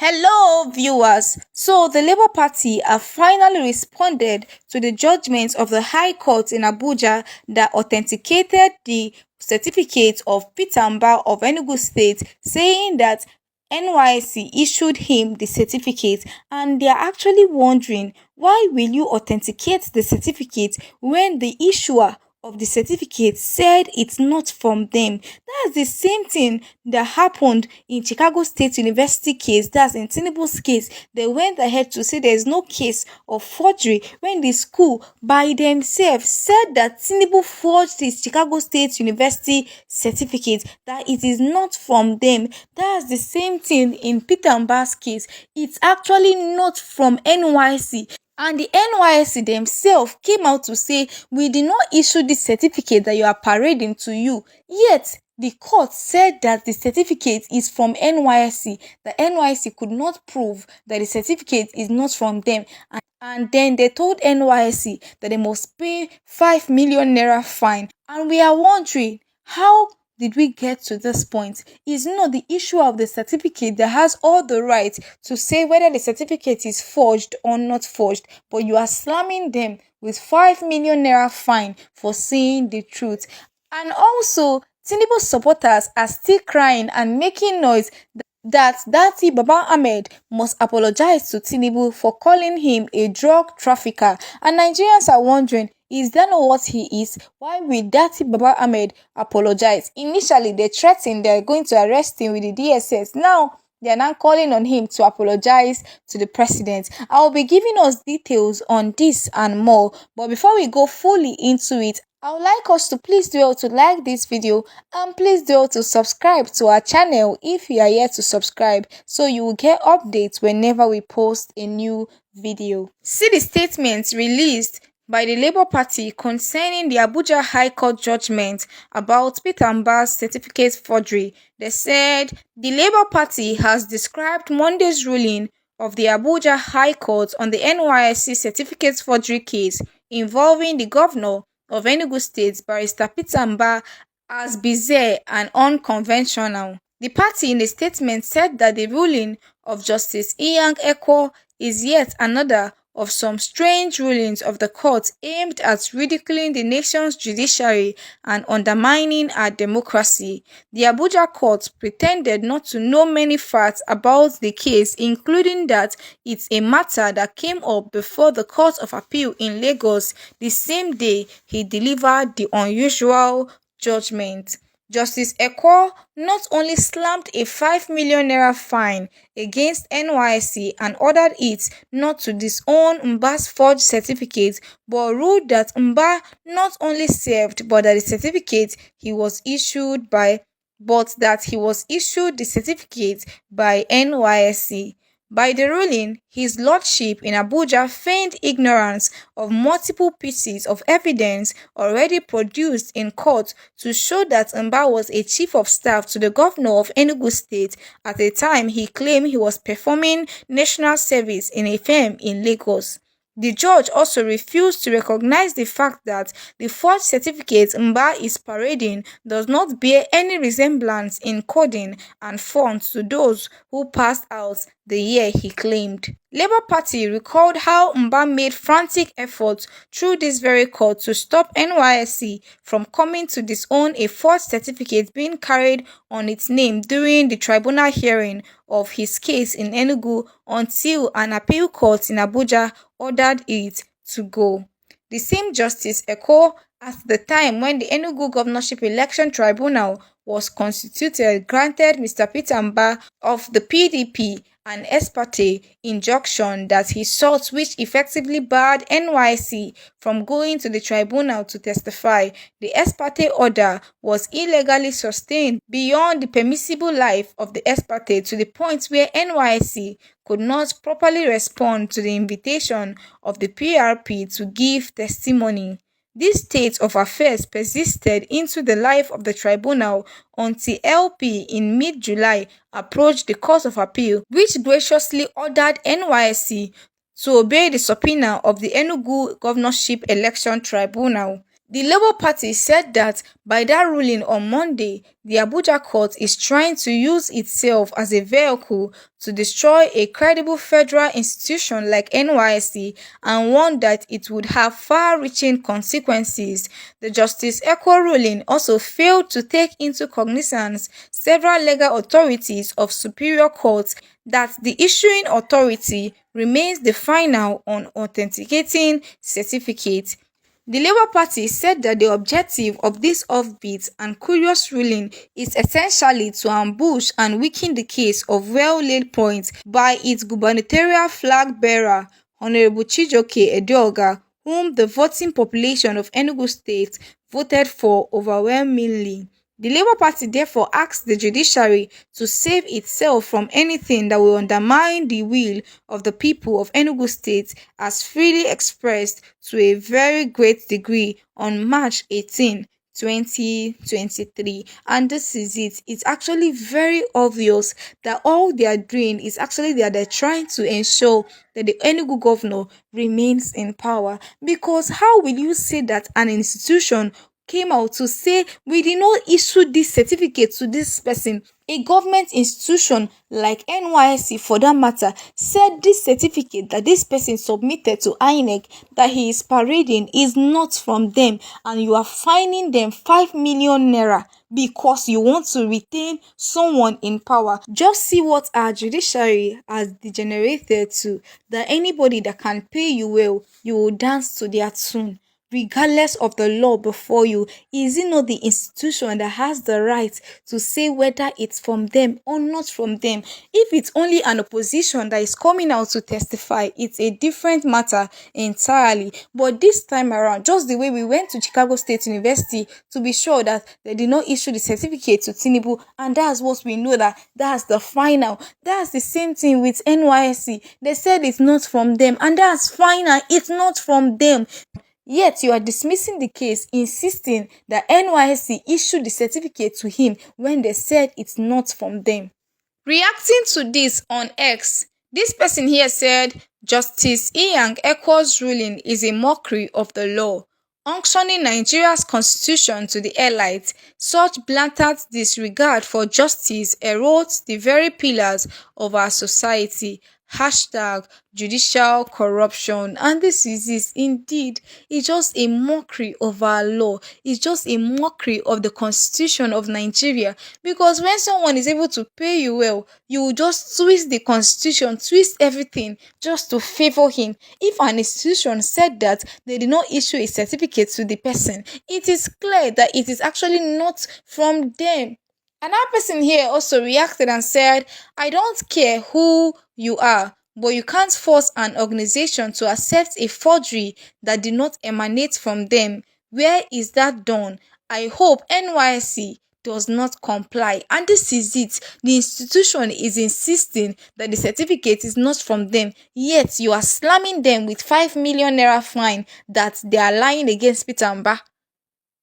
Hello, viewers. So, the Labour Party have finally responded to the judgment of the High Court in Abuja that authenticated the certificate of Peter Obi of Enugu State, saying that NYSC issued him the certificate, and they are actually wondering, why will you authenticate the certificate when the issuer of the certificate said it's not from them? That's the same thing that happened in Chicago State University case. That's in Tinubu's case. They went ahead to say there is no case of forgery when the school by themselves said that Tinubu forged his Chicago State University certificate, that it is not from them. That's the same thing in Peter Obi's case. It's actually not from NYC. And the NYSC themselves came out to say, we did not issue this certificate that you are parading to you. Yet, the court said that the certificate is from NYSC. The NYSC could not prove that the certificate is not from them. And then they told NYSC that they must pay 5 million naira fine. And we are wondering, how did we get to this point? Is not the issue of the certificate that has all the right to say whether the certificate is forged or not forged, but you are slamming them with 5 million naira fine for saying the truth. And also, Tinubu supporters are still crying and making noise that Dati Baba Ahmed must apologize to Tinubu for calling him a drug trafficker. And Nigerians are wondering, is that not what he is? Why will Dati Baba Ahmed apologize? Initially, they threatened they're going to arrest him with the DSS. Now, they are now calling on him to apologize to the president. I will be giving us details on this and more. But before we go fully into it, I would like us to please do well to like this video and please do well to subscribe to our channel if you are yet to subscribe, so you will get updates whenever we post a new video. See the statements released by the Labour Party concerning the Abuja High Court judgment about Peter Obi's certificate forgery. They said the Labour Party has described Monday's ruling of the Abuja High Court on the NYSC certificate forgery case involving the governor of Enugu State, Barrister Peter Obi, as bizarre and unconventional. The party in a statement said that the ruling of Justice Inyang Ekwo is yet another of some strange rulings of the court aimed at ridiculing the nation's judiciary and undermining our democracy. The Abuja court pretended not to know many facts about the case, including that it's a matter that came up before the Court of Appeal in Lagos the same day he delivered the unusual judgment. Justice Ekwo not only slammed a 5 million naira fine against NYSC and ordered it not to disown Mba's forged certificate, but ruled that Mba not only served but that the certificate he was issued the certificate by NYSC. By the ruling, His Lordship in Abuja feigned ignorance of multiple pieces of evidence already produced in court to show that Mba was a chief of staff to the governor of Enugu State at a time he claimed he was performing national service in a firm in Lagos. The judge also refused to recognize the fact that the forged certificate Mba is parading does not bear any resemblance in coding and font to those who passed out the year he claimed. Labour Party recalled how Mba made frantic efforts through this very court to stop NYSC from coming to disown a forged certificate being carried on its name during the tribunal hearing of his case in Enugu until an appeal court in Abuja ordered it to go. The same Justice Ekwo, at the time when the Enugu Governorship Election Tribunal was constituted, granted Mr. Peter Obi of the PDP an ex parte injunction that he sought, which effectively barred NYC from going to the tribunal to testify. The ex parte order was illegally sustained beyond the permissible life of the ex parte to the point where NYC could not properly respond to the invitation of the PRP to give testimony. This state of affairs persisted into the life of the tribunal until LP in mid-July approached the Court of Appeal, which graciously ordered NYSC to obey the subpoena of the Enugu Governorship Election Tribunal. The Labour Party said that by that ruling on Monday, the Abuja court is trying to use itself as a vehicle to destroy a credible federal institution like NYSC and warned that it would have far-reaching consequences. The Justice Ekwo ruling also failed to take into cognizance several legal authorities of superior courts that the issuing authority remains the final on authenticating certificates. The Labour Party said that the objective of this offbeat and curious ruling is essentially to ambush and weaken the case of well-laid points by its gubernatorial flag-bearer, Honorable Chijioke Edeoga, whom the voting population of Enugu State voted for overwhelmingly. The Labour Party therefore asked the judiciary to save itself from anything that will undermine the will of the people of Enugu State as freely expressed to a very great degree on March 18, 2023. And this is it. It's actually very obvious that all they are doing is actually that they're trying to ensure that the Enugu governor remains in power. Because how will you say that an institution came out to say we did not issue this certificate to this person? A government institution like NYSC for that matter said this certificate that this person submitted to INEC that he is parading is not from them, and you are fining them 5 million naira because you want to retain someone in power. Just see what our judiciary has degenerated to, that anybody that can pay you well, you will dance to their tune regardless of the law before you. Is it not the institution that has the right to say whether it's from them or not from them? If it's only an opposition that is coming out to testify, it's a different matter entirely. But this time around, just the way we went to Chicago State University to be sure that they did not issue the certificate to Tinubu, and that's what we know, that that's the final. That's the same thing with NYSC. They said it's not from them, and that's final. It's not from them. Yet you are dismissing the case, insisting that NYSC issued the certificate to him when they said it's not from them. Reacting to this on X, this person here said Justice Inyang Ekwo's ruling is a mockery of the law, unctioning Nigeria's constitution to the elite. Such blatant disregard for justice erodes the very pillars of our society. Hashtag judicial corruption. And this is it. Indeed, it's just a mockery of our law. It's just a mockery of the constitution of Nigeria. Because when someone is able to pay you well, you will just twist the constitution, twist everything just to favor him. If an institution said that they did not issue a certificate to the person, it is clear that it is actually not from them. Another person here also reacted and said, I don't care who you are, but you can't force an organization to accept a forgery that did not emanate from them. Where is that done? I hope NYSC does not comply. And this is it. The institution is insisting that the certificate is not from them, yet you are slamming them with 5 million naira fine that they are lying against Peter Obi.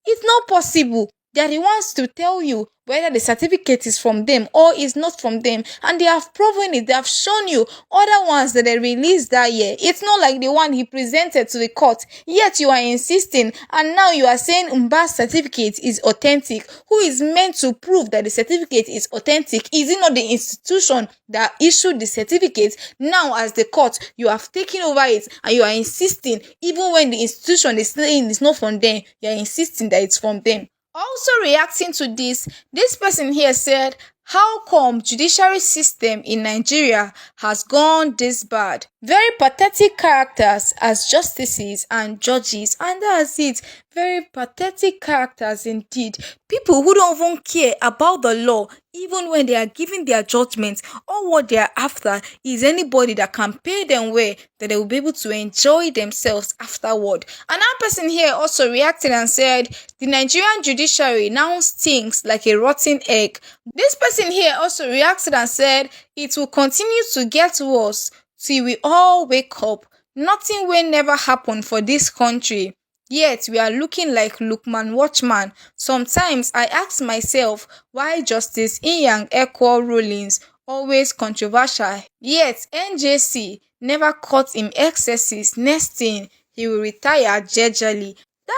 It's not possible. They are the ones to tell you whether the certificate is from them or is not from them, and they have proven it. They have shown you other ones that they released that year. It's not like the one he presented to the court, yet you are insisting, and now you are saying Mba's certificate is authentic. Who is meant to prove that the certificate is authentic? Is it not the institution that issued the certificate? Now, as the court, you have taken over it and you are insisting, even when the institution is saying it's not from them, you are insisting that it's from them. Also reacting to this person here said, how come judiciary system in Nigeria has gone this bad? Very pathetic characters as justices and judges, and that's it. Very pathetic characters indeed. People who don't even care about the law, even when they are giving their judgments. All what they are after is anybody that can pay them well, that they will be able to enjoy themselves afterward. Another person here also reacted and said, the Nigerian judiciary now stinks like a rotten egg. This person here also reacted and said, it will continue to get worse till we all wake up. Nothing will never happen for this country. Yet we are looking like Lukman Watchman. Sometimes I ask myself why Justice Inyang Ekwo rulings always controversial. Yet NJC never caught him excesses. Next thing, he will retire jejely.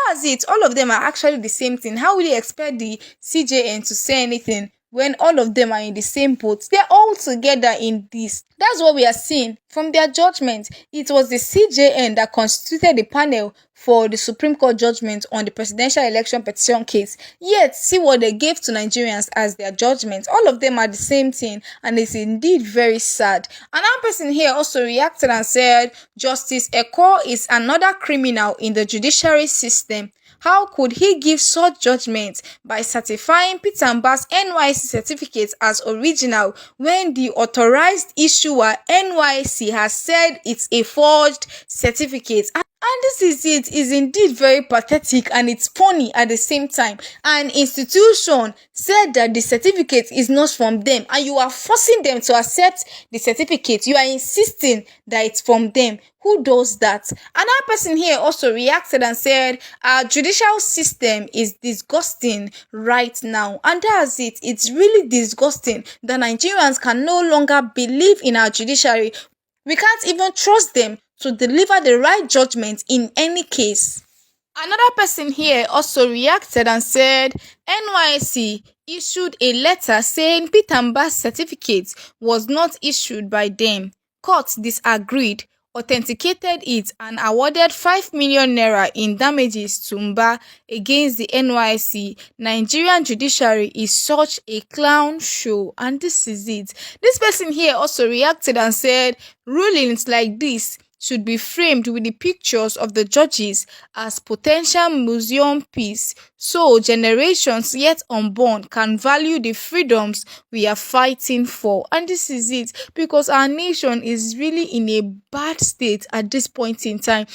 That's it. All of them are actually the same thing. How will you expect the CJN to say anything when all of them are in the same boat? They're all together in this. That's what we are seeing from their judgment. It was the CJN that constituted the panel for the Supreme Court judgment on the presidential election petition case. Yet, see what they gave to Nigerians as their judgment. All of them are the same thing, and it's indeed very sad. Another person here also reacted and said, Justice Eko is another criminal in the judiciary system. How could he give such judgment by certifying Peter Obi's NYSC certificate as original when the authorized issuer NYSC has said it's a forged certificate? And this is indeed very pathetic, and it's funny at the same time. An institution said that the certificate is not from them, and you are forcing them to accept the certificate. You are insisting that it's from them. Who does that? Another person here also reacted and said, our judicial system is disgusting right now. And that's it. It's really disgusting that Nigerians can no longer believe in our judiciary. We can't even trust them to deliver the right judgment in any case. Another person here also reacted and said, NYSC issued a letter saying Peter Obi's certificate was not issued by them. Court disagreed, authenticated it, and awarded 5 million naira in damages to Obi against the NYSC. Nigerian judiciary is such a clown show, and this is it. This person here also reacted and said, rulings like this should be framed with the pictures of the judges as potential museum piece, so generations yet unborn can value the freedoms we are fighting for. And this is it, because our nation is really in a bad state at this point in time.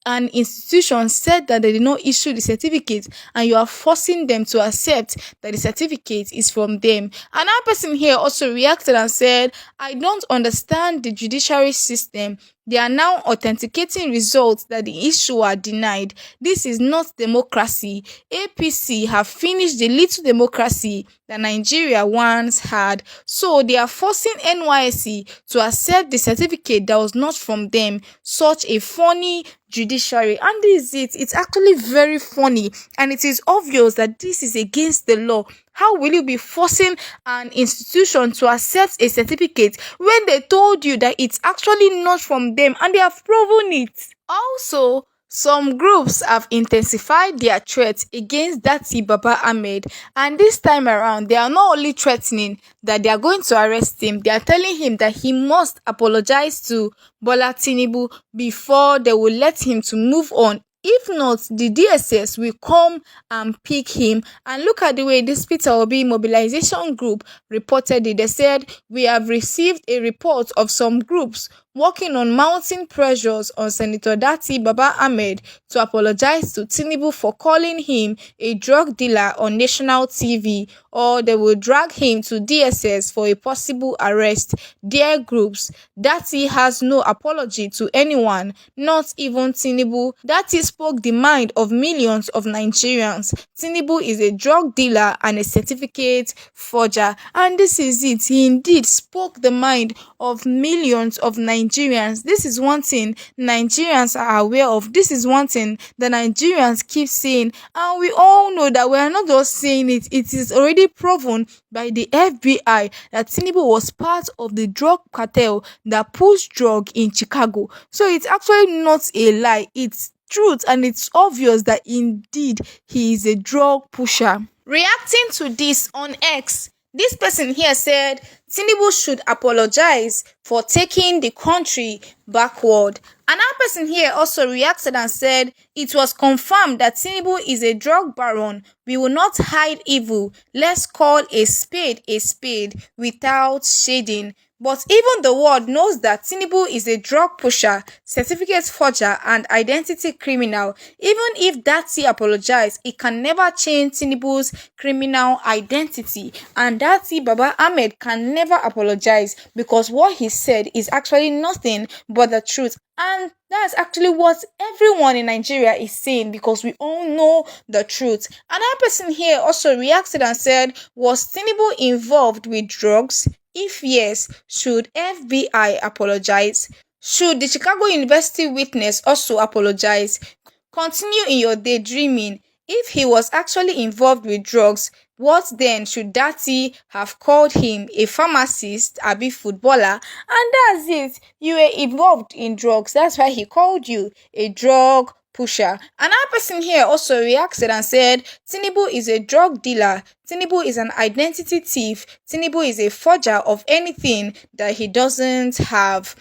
An institution said that they did not issue the certificate, and you are forcing them to accept that the certificate is from them. Another person here also reacted and said, I don't understand the judiciary system. They are now authenticating results that the issuer denied. This is not democracy. APC have finished the little democracy that Nigeria once had. So they are forcing NYSC to accept the certificate that was not from them. Such a funny judiciary. And this is it. It's actually very funny, and it is obvious that this is against the law. How will you be forcing an institution to accept a certificate when they told you that it's actually not from them and they have proven it? Also, some groups have intensified their threats against Dati Baba Ahmed, and this time around they are not only threatening that they are going to arrest him, they are telling him that he must apologize to Bola Tinubu before they will let him to move on. If not, the DSS will come and pick him. And look at the way this Peter Obi mobilization group reported it. They said, we have received a report of some groups working on mounting pressures on Senator Dati Baba Ahmed to apologize to Tinubu for calling him a drug dealer on national TV, or they will drag him to DSS for a possible arrest. Dear groups, Dati has no apology to anyone, not even Tinubu. Dati spoke the mind of millions of Nigerians. Tinubu is a drug dealer and a certificate forger. And this is it. He indeed spoke the mind of millions of Nigerians. This is one thing Nigerians are aware of. This is one thing that Nigerians keep saying. And we all know that we are not just saying it. It is already proven by the FBI that Tinubu was part of the drug cartel that pushed drug in Chicago. So it's actually not a lie. It's truth, and it's obvious that indeed he is a drug pusher. Reacting to this on X, this person here said Tinubu should apologize for taking the country backward. Another person here also reacted and said it was confirmed that Tinubu is a drug baron. We will not hide evil. Let's call a spade without shading. But even the world knows that Tinubu is a drug pusher, certificate forger, and identity criminal. Even if Dati apologized, it can never change Tinubu's criminal identity. And Dati Baba Ahmed can never apologize, because what he said is actually nothing but the truth. And that's actually what everyone in Nigeria is saying, because we all know the truth. Another person here also reacted and said, was Tinubu involved with drugs? If yes, should FBI apologize? Should the Chicago University witness also apologize? Continue in your daydreaming. If he was actually involved with drugs, what then should Dati have called him? A pharmacist, a big footballer? And that's it. You were involved in drugs. That's why he called you a drug pusher. Another person here also reacted and said, Tinubu is a drug dealer. Tinubu is an identity thief. Tinubu is a forger of anything that he doesn't have.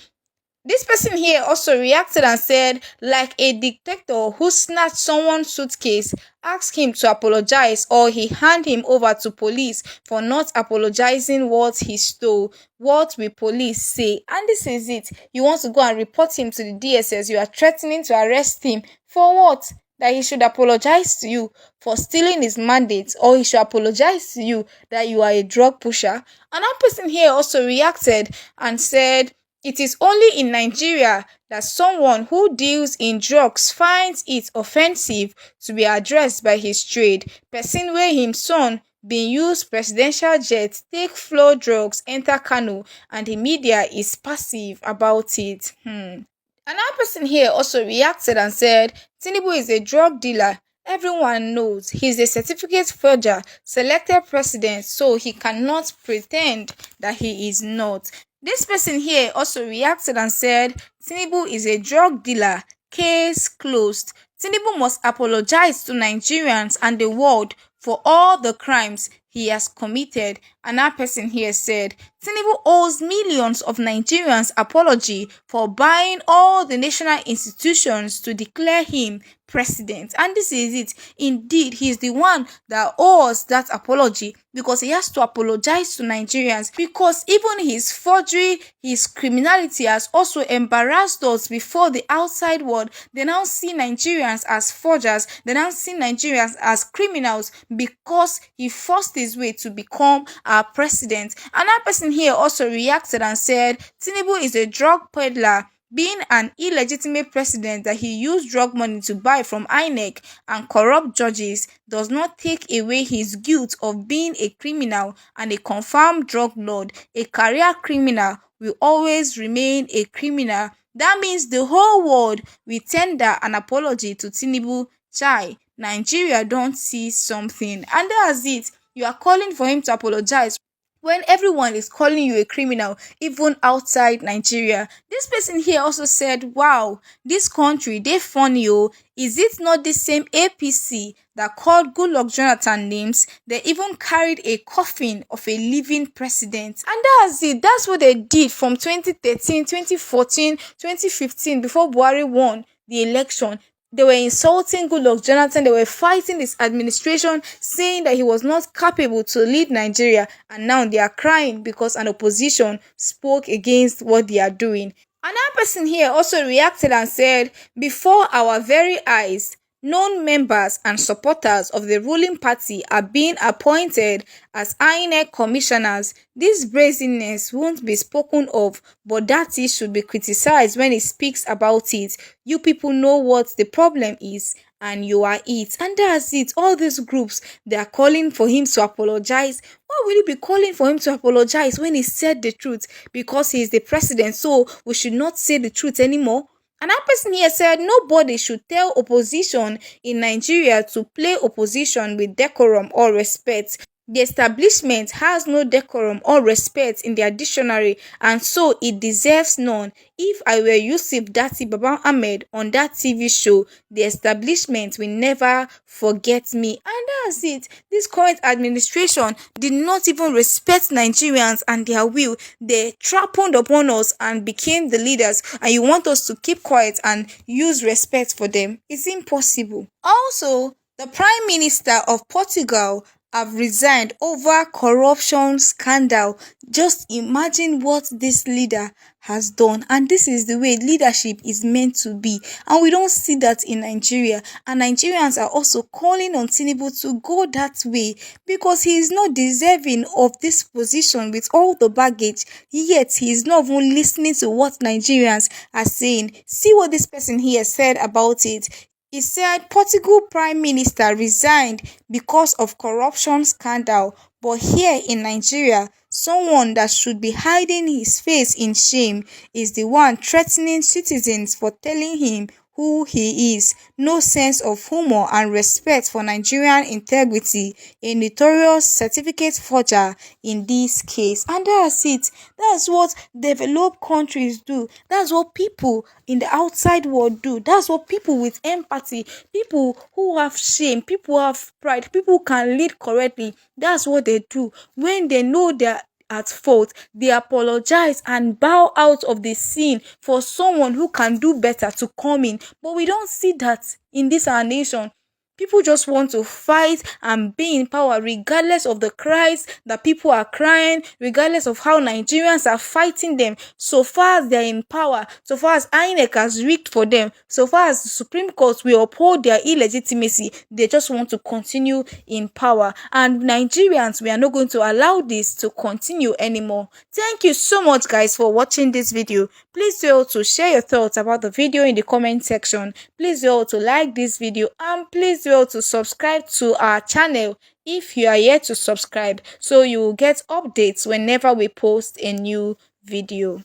This person here also reacted and said, like a dictator who snatched someone's suitcase, ask him to apologize or he hand him over to police for not apologizing what he stole. What will police say? And this is it. You want to go and report him to the DSS. You are threatening to arrest him. For what? That he should apologize to you for stealing his mandate, or he should apologize to you that you are a drug pusher. Another person here also reacted and said, it is only in Nigeria that someone who deals in drugs finds it offensive to be addressed by his trade. Person wey him son bin use presidential jet take flow drugs enter Kano and the media is passive about it. Another person here also reacted and said, Tinubu is a drug dealer. Everyone knows he's a certificate forger, selected president, so he cannot pretend that he is not. This person here also reacted and said, Tinubu is a drug dealer. Case closed. Tinubu must apologize to Nigerians and the world for all the crimes he has committed. Another person here said, Tinubu owes millions of Nigerians apology for buying all the national institutions to declare him president. And this is it. Indeed, he is the one that owes that apology because he has to apologize to Nigerians, because even his forgery, his criminality has also embarrassed us before the outside world. They now see Nigerians as forgers. They now see Nigerians as criminals because he forced his way to become our president. Another person here also reacted and said, Tinubu is a drug peddler. Being an illegitimate president that he used drug money to buy from INEC and corrupt judges does not take away his guilt of being a criminal and a confirmed drug lord. A career criminal will always remain a criminal. That means the whole world will tender an apology to Tinubu. Chai, Nigeria don't see something. And that's it. You are calling for him to apologize when everyone is calling you a criminal, even outside Nigeria. This person here also said, wow, this country, they funny oh. Is it not the same APC that called Goodluck Jonathan names? They even carried a coffin of a living president. And that's it. That's what they did from 2013, 2014, 2015 before Buhari won the election. They were insulting Goodluck Jonathan. They were fighting his administration, saying that he was not capable to lead Nigeria. And now they are crying because an opposition spoke against what they are doing. Another person here also reacted and said, before our very eyes, known members and supporters of the ruling party are being appointed as INEC commissioners. This brazenness won't be spoken of, but that it should be criticized when he speaks about it. You people know what the problem is, and you are it. And that's it. All these groups, they are calling for him to apologize. Why will you be calling for him to apologize when he said the truth? Because he is the president, so we should not say the truth anymore. Another person here said nobody should tell opposition in Nigeria to play opposition with decorum or respect. The establishment has no decorum or respect in their dictionary, and so it deserves none. If I were Yusuf Dati Baba Ahmed on that TV show, the establishment will never forget me. And that's it. This current administration did not even respect Nigerians and their will. They trampled upon us and became the leaders, and you want us to keep quiet and use respect for them? It's impossible. Also, the Prime Minister of Portugal have resigned over corruption scandal. Just imagine what this leader has done. And this is the way leadership is meant to be. And we don't see that in Nigeria. And Nigerians are also calling on Tinubu to go that way because he is not deserving of this position with all the baggage. Yet he is not even listening to what Nigerians are saying. See what this person here said about it. He said Portugal Prime Minister resigned because of corruption scandal, but here in Nigeria, someone that should be hiding his face in shame is the one threatening citizens for telling him who he is, no sense of humor and respect for Nigerian integrity, a notorious certificate forger in this case. And that's it. That's what developed countries do. That's what people in the outside world do. That's what people with empathy, people who have shame, people who have pride, people who can lead correctly, that's what they do. When they know they're at fault, they apologize and bow out of the scene for someone who can do better to come in. But we don't see that in this our nation. People just want to fight and be in power regardless of the cries that people are crying, regardless of how Nigerians are fighting them. So far as they're in power, so far as INEC has rigged for them, so far as the Supreme Court will uphold their illegitimacy, they just want to continue in power. And Nigerians, we are not going to allow this to continue anymore. Thank you so much, guys, for watching this video. Please do to share your thoughts about the video in the comment section. Please do to like this video, and please do to subscribe to our channel if you are yet to subscribe, so you will get updates whenever we post a new video.